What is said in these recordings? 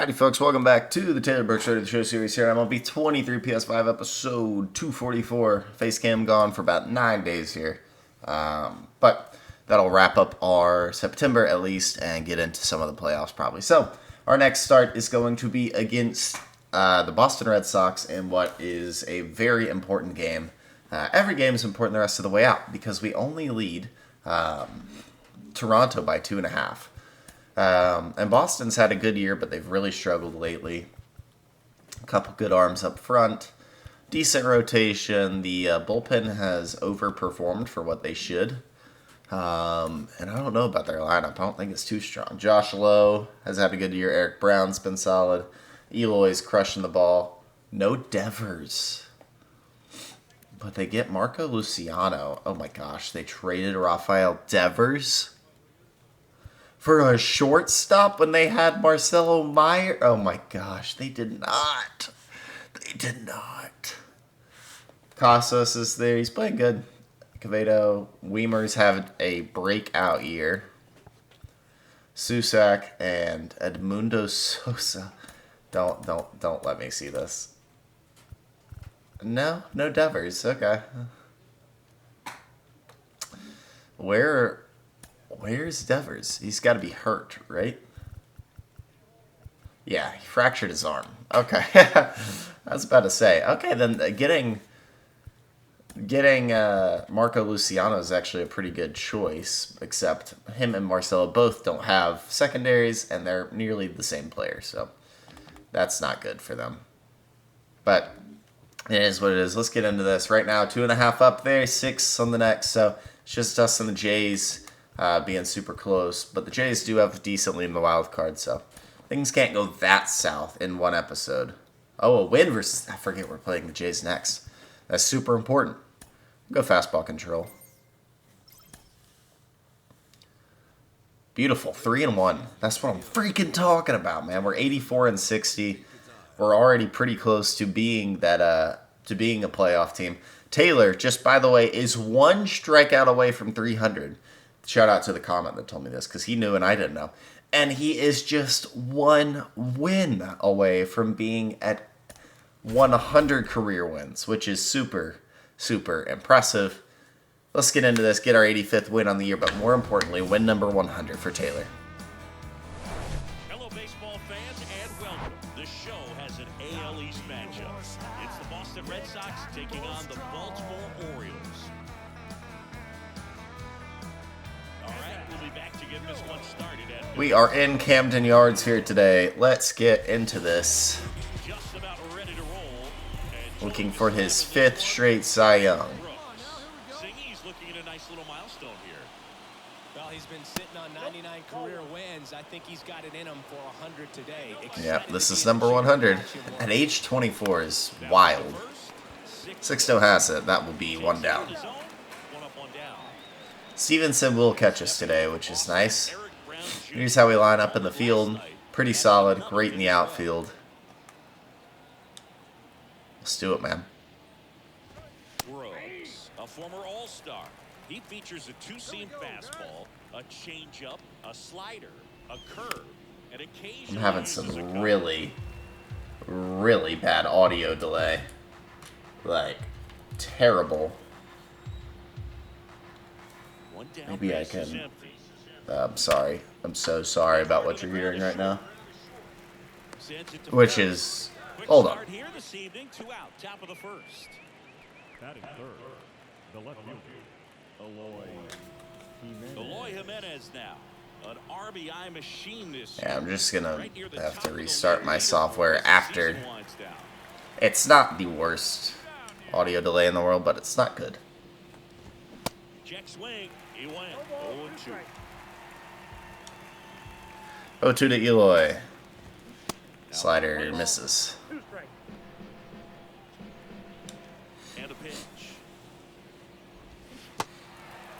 Howdy folks, welcome back to the Taylor Burke Show to the Show series here. MLB 23 PS5 episode 244. Facecam gone for about 9 days here. But that'll wrap up our September at least and get into some of the playoffs probably. So our next start is going to be against the Boston Red Sox in what is a very important game. Every game is important the rest of the way out because we only lead Toronto by 2.5. And Boston's had a good year, but they've really struggled lately. A couple good arms up front. Decent rotation. The bullpen has overperformed for what they should. And I don't know about their lineup. I don't think it's too strong. Josh Lowe has had a good year. Eric Brown's been solid. Eloy's crushing the ball. No Devers. But they get Marco Luciano. Oh my gosh, they traded Rafael Devers for a shortstop when they had Marcelo Meyer. Oh my gosh, they did not. They did not. Casas is there. He's playing good. Quevedo. Weimer's having a breakout year. Susak and Edmundo Sosa. Don't let me see this. No Devers. Okay. Where's Devers? He's got to be hurt, right? Yeah, he fractured his arm. Okay. I was about to say. Okay, then getting Marco Luciano is actually a pretty good choice, except him and Marcelo both don't have secondaries, and they're nearly the same player, so that's not good for them. But it is what it is. Let's get into this. Right now, 2.5 up there, 6 on the next, so it's just us and the Jays. Being super close, but the Jays do have decently in the wild card, so things can't go that south in one episode. Oh, a win versus, I forget we're playing the Jays next. That's super important. Go fastball control. Beautiful, 3-1. That's what I'm freaking talking about, man. We're 84-60. We're already pretty close to being that to being a playoff team. Taylor, just by the way, is 1 strikeout away from 300. Shout out to the comment that told me this because he knew and I didn't know. And he is just 1 win away from being at 100 career wins, which is super, super impressive. Let's get into this, get our 85th win on the year, but more importantly, win number 100 for Taylor. Hello, baseball fans, and welcome. The show has an AL East matchup. It's the Boston Red Sox taking on the Baltimore Orioles. We are in Camden Yards here today. Let's get into this. Looking for his 5th straight Cy Young. He's looking at a nice little milestone here. Well, he's been sitting on 99 career wins. I think he's got it in him for 100 today. Yep, this is number 100. At age 24 is wild. Sixto has it. That will be 1 down. Stevenson will catch us today, which is nice. Here's how we line up in the field. Pretty solid. Great in the outfield. Let's do it, man. Rose, a former All-Star. He features a 2-seam fastball, a changeup, a slider, a curve, and occasionally I'm having some really, really bad audio delay. Like, terrible. Maybe I can. I'm sorry. I'm so sorry about what you're hearing right now. Which is, hold on. Here this evening, 2 out, top of the first. Batting third, the left fielder, Eloy Jimenez now, an RBI machine this Yeah, I'm year. just gonna Right near the have top to of the restart league my as software the after. season winds down. It's not the worst audio delay in the world, but it's not good. Check swing, he went 0-2. 0-2 to Eloy. Slider misses. And a pitch.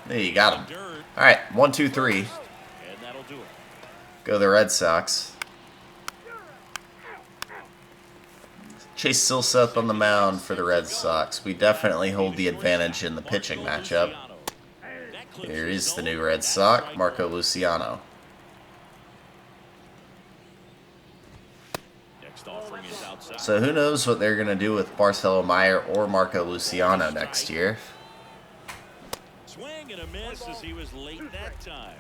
There you got him. Dirt, All right, 1, 2, 3. and that'll do it. Go the Red Sox. Chase Silseth on the mound for the Red Sox. We definitely hold the advantage in the pitching matchup. Here is the new Red Sox, Marco Luciano. Next offering is outside. So who knows what they're going to do with Marcelo Meyer or Marco Luciano next year. Swing and a miss as he was late that time.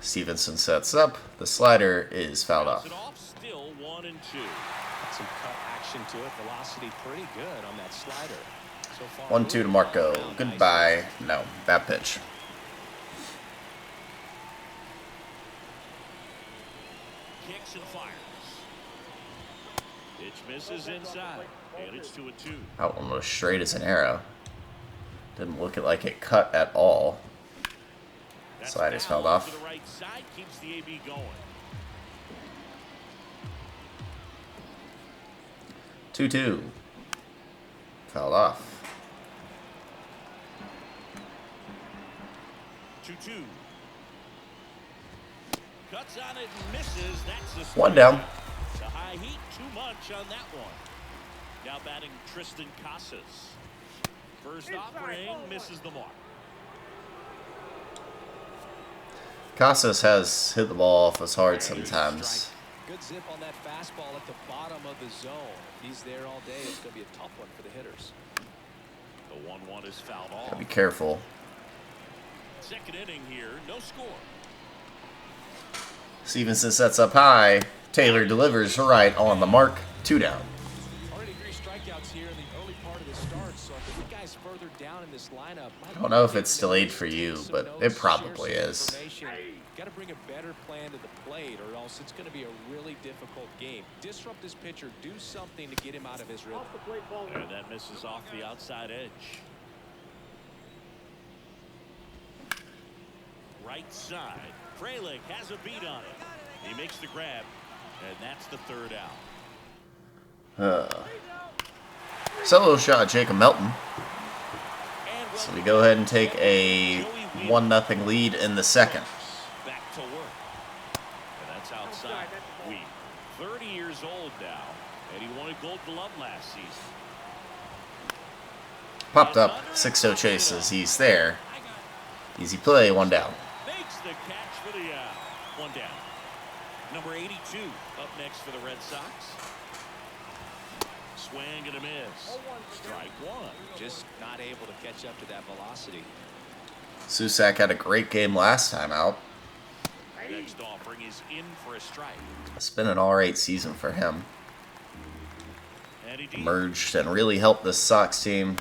Stevenson sets up. The slider is fouled off. Still 1-2. Some cut action to it. Velocity pretty good on that slider. So far, 1-2 to Marco. Goodbye. No, bad pitch. Kicks and fires. Pitch misses inside. And it's 2-2. That one was straight as an arrow. Didn't look like it cut at all. Slider's fouled off. To the right side, keeps the AB going. 2-2. Fouled off. 2-2. Cuts on it and misses. That's the One down. The high heat, too much on that one. Now batting Tristan Casas. First offering misses the mark. Casas has hit the ball off as hard sometimes. Good zip on that fastball at the bottom of the zone. If he's there all day, it's going to be a tough one for the hitters. The 1-1 is fouled off. Gotta be careful. Second inning here, no score. Stevenson sets up high. Taylor delivers right on the mark. 2 down. Already 3 strikeouts here in the early part of the start, so I think the guys further down in this lineup. I don't know if it's delayed for you, but it probably is. Got to bring a better plan to the plate, or else it's going to be a really difficult game. Disrupt this pitcher, do something to get him out of his rhythm. And that misses off the outside edge. Right side. Frelick has a beat on it. He makes the grab, and that's the 3rd out. Solo shot Jacob Melton. So we go ahead and take a 1-0 lead in the second. Back to work. And that's outside. Weed. 30 years old now, and he won a Gold Glove last season. Popped up. 6-0 chases. He's there. Easy play. 1 down. Makes the catch for the out. 1 down. Number 82 up next for the Red Sox. Swing and a miss. Strike 1. Just not able to catch up to that velocity. Susak had a great game last time out. Next offering is in for a strike. It's been an alright season for him. And he Emerged and really helped the Sox team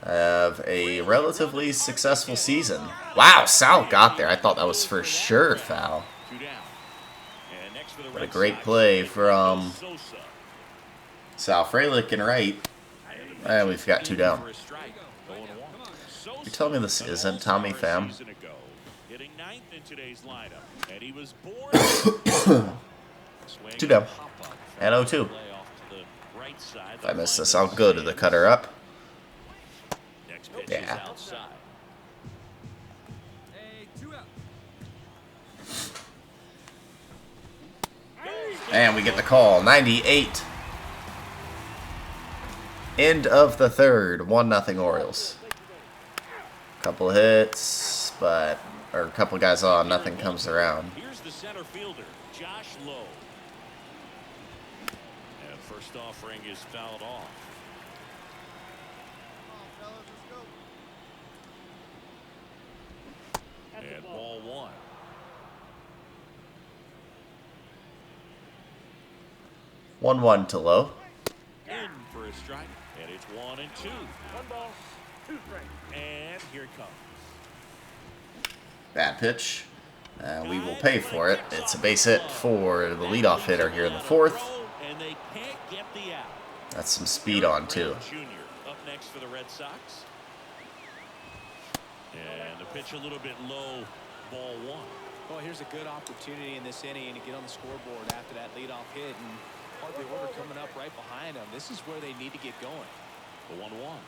have a relatively successful season. Wow, Sal got there. I thought that was for sure foul. 2 down. And next for the But a Red great Sox, play from Sosa. Sal Frelick and right. And we've got 2 down. For a strike. 0-1. You telling me this isn't Tommy Pham? Hitting 9th in today's lineup, and he was born. 2 down. And 0-2. If I miss this, I'll go to the cutter up. Next pitch Yeah. is outside. And we get the call. 98. End of the third. 1-0 Orioles. Couple hits, but or a couple guys on. Nothing comes around. Here's the center fielder, Josh Lowe. And first offering is fouled off. And ball 1. 1-1 to Lowe. In for a strike, and it's 1-2. 1 ball, 2 strikes. And here it comes. Bad pitch. We will pay for it. It's a base hit for the leadoff hitter here in the 4th. And they can't get the out. That's some speed on too. Jr. up next for the Red Sox. And the pitch a little bit low, ball 1. Well, here's a good opportunity in this inning to get on the scoreboard after that leadoff hit, and part of the order coming up right behind them. This is where they need to get going. The 1-1.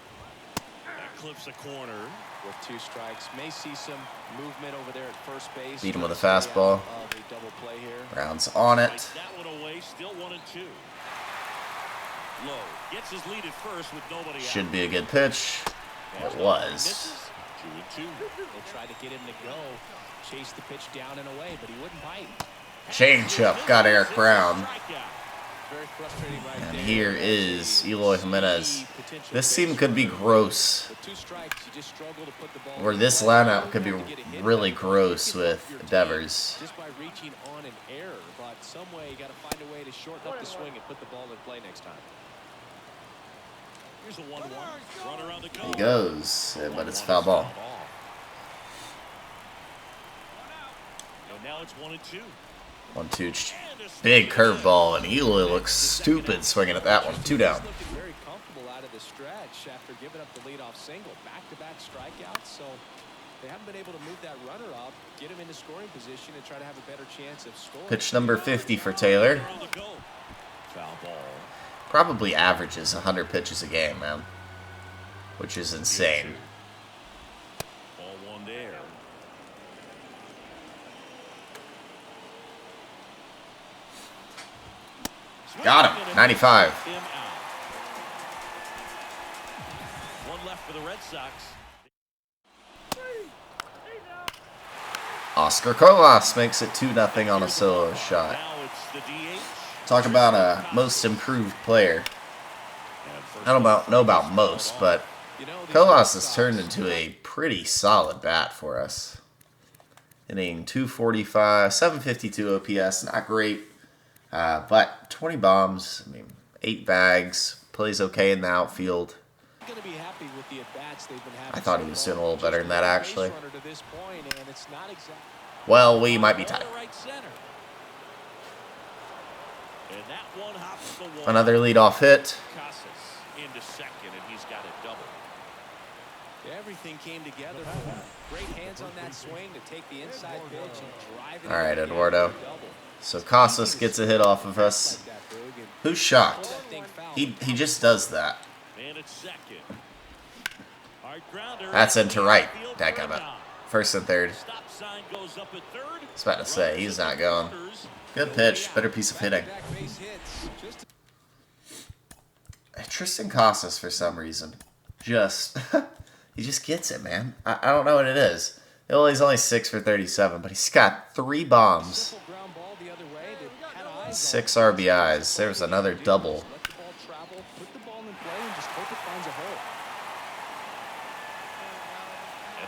That clips a corner. With 2 strikes, may see some movement over there at first base. Beat him with a fastball. A double play here. Rounds on it. Takes that one away, still 1-2. Lowe gets his lead at first with nobody out. Should be a good pitch. It was. 2-2. They tried to get him to go, chase the pitch down and away, but he wouldn't bite. Changeup got Eric Brown. Very frustrating right And there. here is Eloy Jimenez. This team could be gross. With 2 strikes, you just struggle to put the ball Or in this the play. lineup could be really gross with Devers. Just by reaching on an error, but some way you got to find a way to shorten up the swing and put the ball in play next time. Here's a 1-1. Runner on the go. He goes, but it's foul ball. And now it's 1-2. 1-2. Big curveball, and Eloy looks stupid swinging at that one. 2 down. Looking very comfortable out of the stretch after giving up the leadoff single. Back-to-back strikeouts, so they haven't been able to move that runner up, get him into scoring position, and try to have a better chance of scoring. Pitch number 50 for Taylor. Runner on the go. Foul ball. Probably averages 100 pitches a game, man. Which is insane. Ball 1 there. Got him. 95. Him out. One left for the Red Sox. Oscar Colas makes it 2-0 on a solo shot. Now it's the DH. Talk about a most improved player. I don't know about most, but Colas has turned into a pretty solid bat for us. Hitting 245, 752 OPS, not great. But 20 bombs, 8 bags, plays okay in the outfield. I thought he was doing a little better than that, actually. Well, we might be tied. Another leadoff hit. Into second, and he's got a double. Everything came together for him. Great hands on that swing to take the inside pitch and drive it. All right, Eduardo. So Casas gets a hit off of us. Who's shocked? He just does that. And it's second. Hard grounder. That's into right. Dadgummit. First and third. Stop sign goes up at third. I was about to say, he's not going. Good pitch. Better piece of hitting. Tristan Casas, for some reason, he just gets it, man. I don't know what it is. He's only 6 for 37, but he's got 3 bombs, 6 RBIs. There's another double.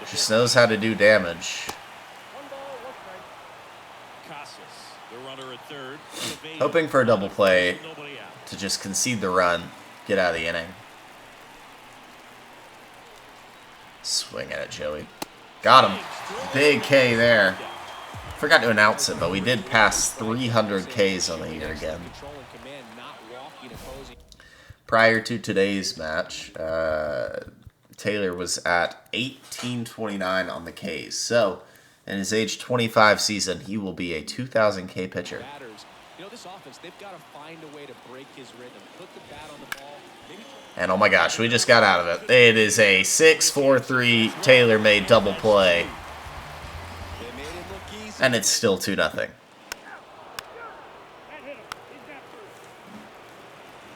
Just knows how to do damage. Casas, the runner at third. Hoping for a double play to just concede the run, get out of the inning. Swing at it, Joey. Got him. Big K there. Forgot to announce it, but we did pass 300 Ks on the year again. Prior to today's match, Taylor was at 1829 on the Ks. So, in his age 25 season, he will be a 2,000 K pitcher. This offense, they've got to find a way to break his rhythm. Put the bat on the ball. And oh my gosh, we just got out of it. It is a 6-4-3 Taylor-made double play. And it's still 2-0.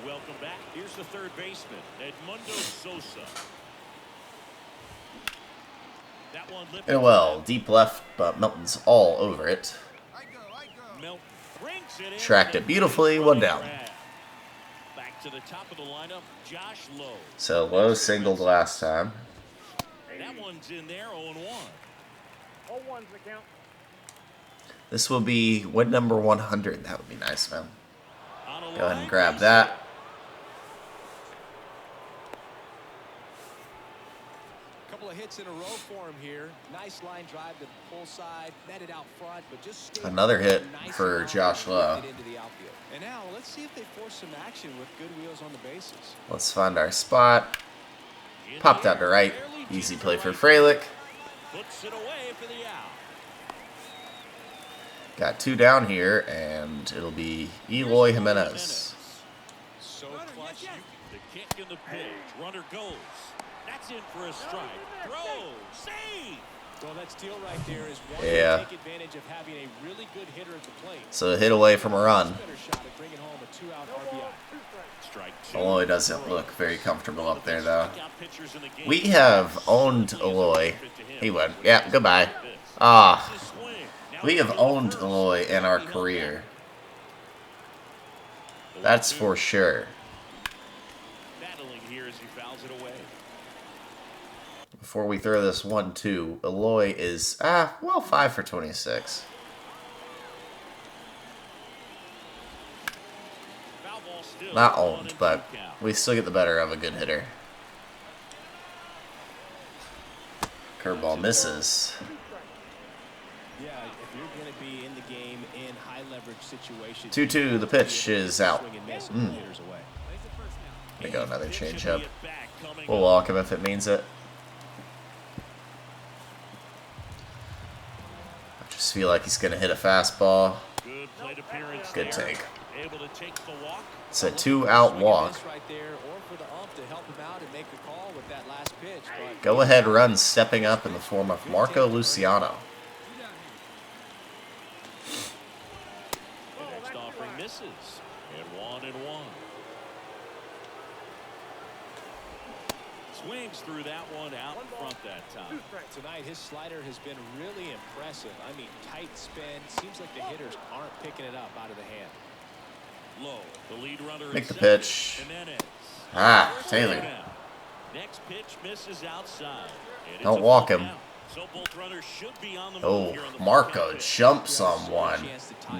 Welcome back. Here's the third baseman, Edmundo Sosa. That one lifted Well, deep left, but Milton's all over it. Milton brings it in. Tracked it beautifully, 1 down. Back to the top of the lineup, Josh Lowe. So Lowe singled last time. That one's in there, 0-1. 0-1's the count. This will be win number 100. That would be nice, man. Go ahead and grab that. Couple of hits in a row for him here. Nice line drive to the pull side, met it out front, but just Another hit for Josh Lowe. And now let's see if they force some action with good wheels on the bases. Let's find our spot. Popped out to right. Easy play for Fralick. Puts it away for the out. Got 2 down here, and it'll be Eloy Jimenez. So clutch. The kick in the pitch. Runner goes. That's in for a strike. Throw. Save. Well, that steal right there is one Yeah. to take advantage of having a really good hitter at the plate. So a hit away from a run. Better shot at bringing home a 2-out RBI. Strike 2. Eloy doesn't look very comfortable up there, though. Pitchers in the game. We have owned Eloy. He went. Yeah, goodbye. Ah, We have owned Eloy in our career. That's for sure. Battling here as he fouls it away. Before we throw this 1-2, Eloy is, well, 5 for 26. Foul ball still. Not owned, but we still get the better of a good hitter. Curveball misses. Yeah, if you're going to be in the game in high leverage situations. 2-2, the pitch is out. Swing and miss, hitters away. There we go, another changeup. We'll walk him if it means it. I just feel like he's going to hit a fastball. Good plate appearance. Good there. take. Able to take the walk. It's a 2-out walk. Right there, or for the ump to help him out and make a call with that last pitch. But Go ahead run stepping up in the form of Marco Luciano. The next offering misses. And 1-1. Swings through that one out in front that time. tonight, his slider has been really impressive. I mean, tight spin. Seems like the hitters aren't picking it up out of the hand. Low. The lead runner Make is the set. pitch. Jimenez. Taylor. Next pitch misses outside. And it's Don't a walk full him. count. So both runners should be on the move Oh, here in the Marco fourth. jumps on one.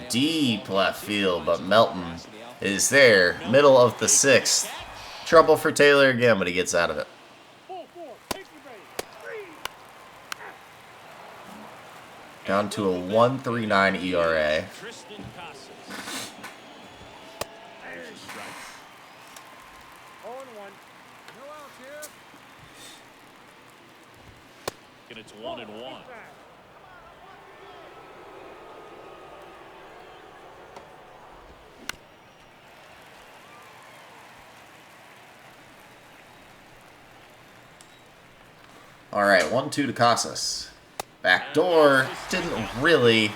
Deep left field, but Melton is there. Middle of the 6th. Trouble for Taylor again, but he gets out of it. Down to a 1.39 ERA. Tristan Casas. There's a strike. 0-1. No outs here. And it's 1-1. All right, 1-2 to Casas. Backdoor didn't really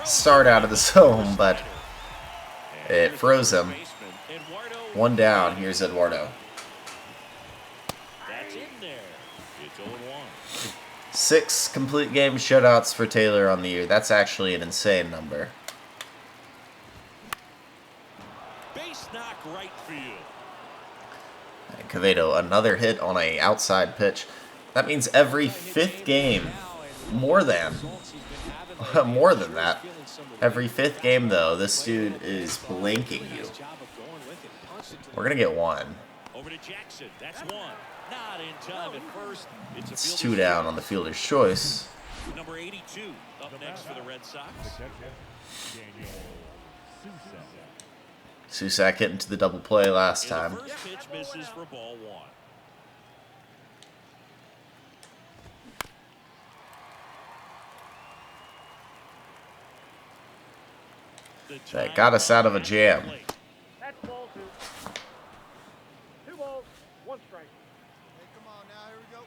start out of the zone, but it froze him. One down. Here's Eduardo. That's in there. It's 0-1. 6 complete game shutouts for Taylor on the year. That's actually an insane number. Base knock right field. And Quevedo, another hit on a outside pitch. That means every 5th game, more than that. Every 5th game, though, this dude is blanking you. We're gonna get 1. Over to Jackson. That's 1. Not in time at first. It's a It's fielder's 2 down on the fielder's choice. Number 82 up next for the Red Sox. Susak hit into the double play last And time. the first pitch misses for ball 1. That got us out of a jam. That's ball 2. 2 balls, 1 strike. Come on now, here we go.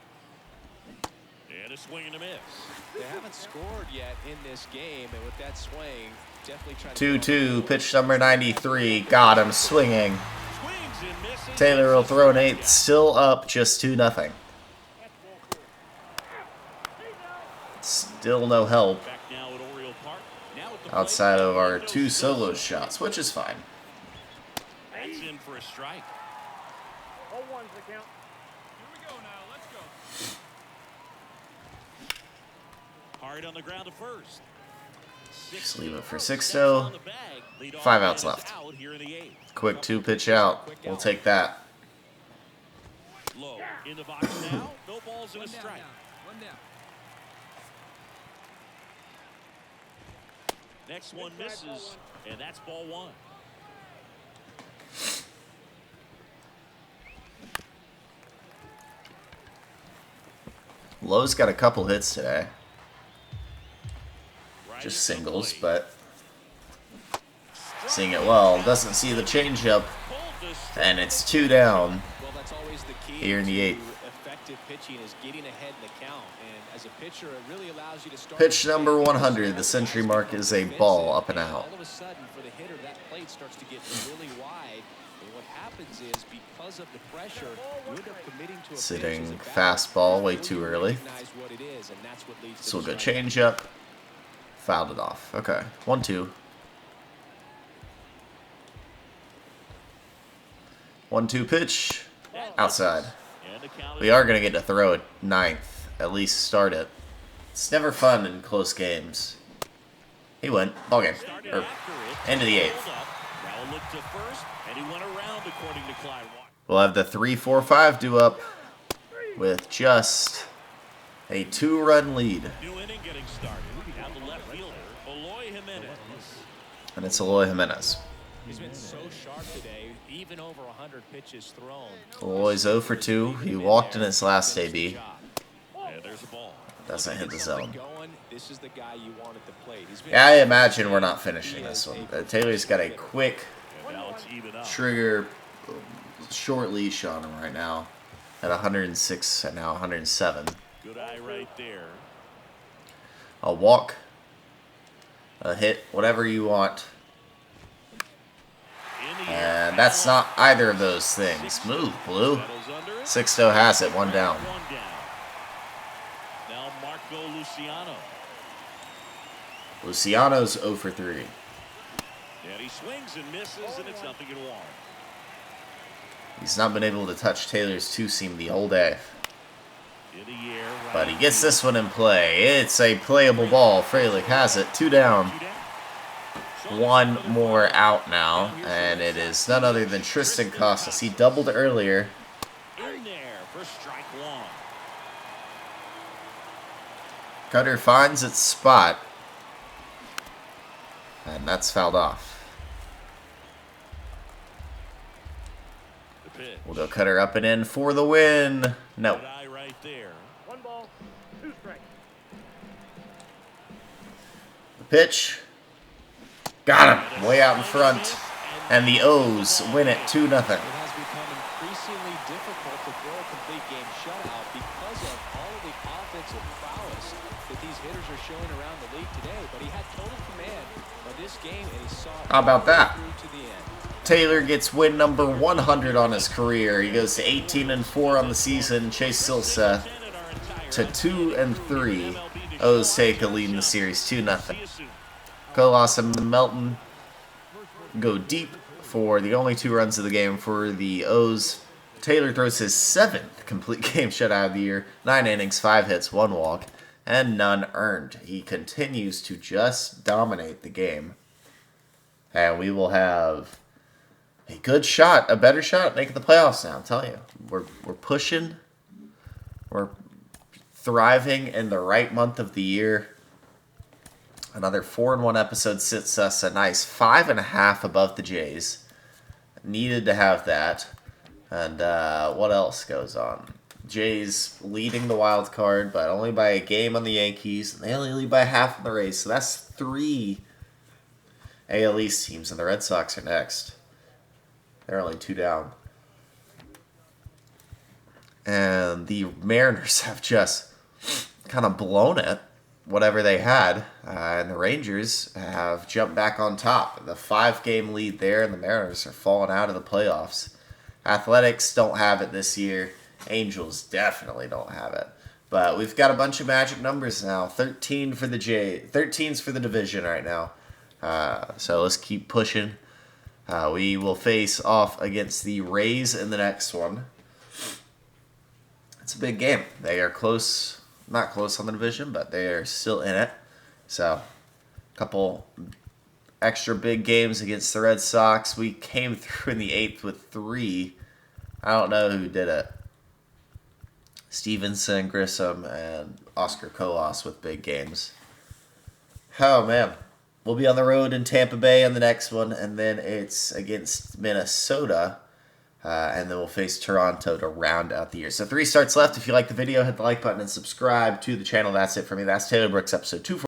And a swing and a miss. They haven't scored yet in this game, and with that swing, definitely trying 2-2, pitch number 93. Got him swinging. Swings and misses. Taylor will throw an 8th, still up just 2-0. Still no help Back now at Oriole Park. Now at the outside plate, of our Orlando 2 Silva. solo shots, which is fine. That's in for a strike. 0-1's the count. Here we go now, let's go. Hard on the ground to first. Just leave it for Steps Sixto. on the bag. Leadoff 5 man outs is left. out here in the 8th. Quick 2-pitch out. We'll take that. Low in the box now. No balls and a strike. One down. Next one misses, and that's ball 1. Lowe's got a couple hits today. Right Just at the singles, plate. but seeing it well. Doesn't see the changeup, Pulled this and it's 2 down. Well, that's always the key Here in the to 8th. effective pitching is getting ahead in the count. And as a pitcher, it really allows you to start. Pitch number 100. The century mark is a ball up and out. All of a sudden, for the hitter, that plate starts to get really wide. And what happens is, because of the pressure, you end up committing to a Sitting pitch as a batter. fastball way Before too you early. recognize what it is, and that's what leads to So the we'll go strike. changeup. Fouled it off. Okay. 1-2. 1-2 pitch. Outside. We are going to get to throw it ninth. At least start it. It's never fun in close games. He went. Ball game. Or end of the 8th. We'll have the 3-4-5 due up with just a 2-run lead. And it's Eloy Jimenez. He's been so sharp today, even over 100 pitches thrown. Eloy's 0 for 2. He walked in his last AB. Doesn't hit the zone. Yeah, I imagine we're not finishing this one. Taylor's got a quick trigger, short leash on him right now at 106 and now 107. Good eye right there. A walk, a hit, whatever you want. And that's not either of those things. Move, Blue. Sixto has it, 1 down. Now Marco Luciano. Luciano's 0 for 3. And he swings and misses, and it's 0-1. He's not been able to touch Taylor's 2-seam the whole day. But he gets this one in play. It's a playable ball. Frelick has it. 2 down. 1 more out now. And it is none other than Tristan Costas. He doubled earlier. In there for strike 1. Cutter finds its spot. And that's fouled off. We'll go Cutter up and in for the win. No. Right there. 1 ball, 2 strikes. The pitch. Got him. Way out in front. And the O's win it 2-0. It has become increasingly difficult to throw a complete game shutout because of all of the offensive prowess that these hitters are showing around the league today. But he had total command of this game, and he saw it How about that? through to the end. Taylor gets win number 100 on his career. He goes to 18-4 on the season. Chase Silseth to 2-3. O's take a lead in the series 2-0. Colas and Melton go deep for the only 2 runs of the game for the O's. Taylor throws his 7th complete game shutout of the year. 9 innings, 5 hits, 1 walk, and none earned. He continues to just dominate the game. And we will have a good shot, a better shot at making the playoffs now, I'm telling you. We're pushing. We're thriving in the right month of the year. Another 4-1 episode sits us a nice 5.5 above the Jays. Needed to have that. And what else goes on? Jays leading the wild card, but only by a game on the Yankees. And they only lead by half on the Rays. So that's 3 AL East teams, and the Red Sox are next. They're only 2 down. And the Mariners have just kind of blown it, whatever they had. And the Rangers have jumped back on top. The 5-game lead there, and the Mariners are falling out of the playoffs. Athletics don't have it this year. Angels definitely don't have it. But we've got a bunch of magic numbers now. 13 for the 13's for the division right now. So let's keep pushing. We will face off against the Rays in the next one. It's a big game. They are close, not close on the division, but they are still in it. So, a couple extra big games against the Red Sox. We came through in the 8th with 3. I don't know who did it. Stevenson, Grissom, and Oscar Colas with big games. Oh, man. We'll be on the road in Tampa Bay on the next one, and then it's against Minnesota, and then we'll face Toronto to round out the year. So 3 starts left. If you like the video, hit the like button and subscribe to the channel. That's it for me. That's Taylor Brooks, episode 2.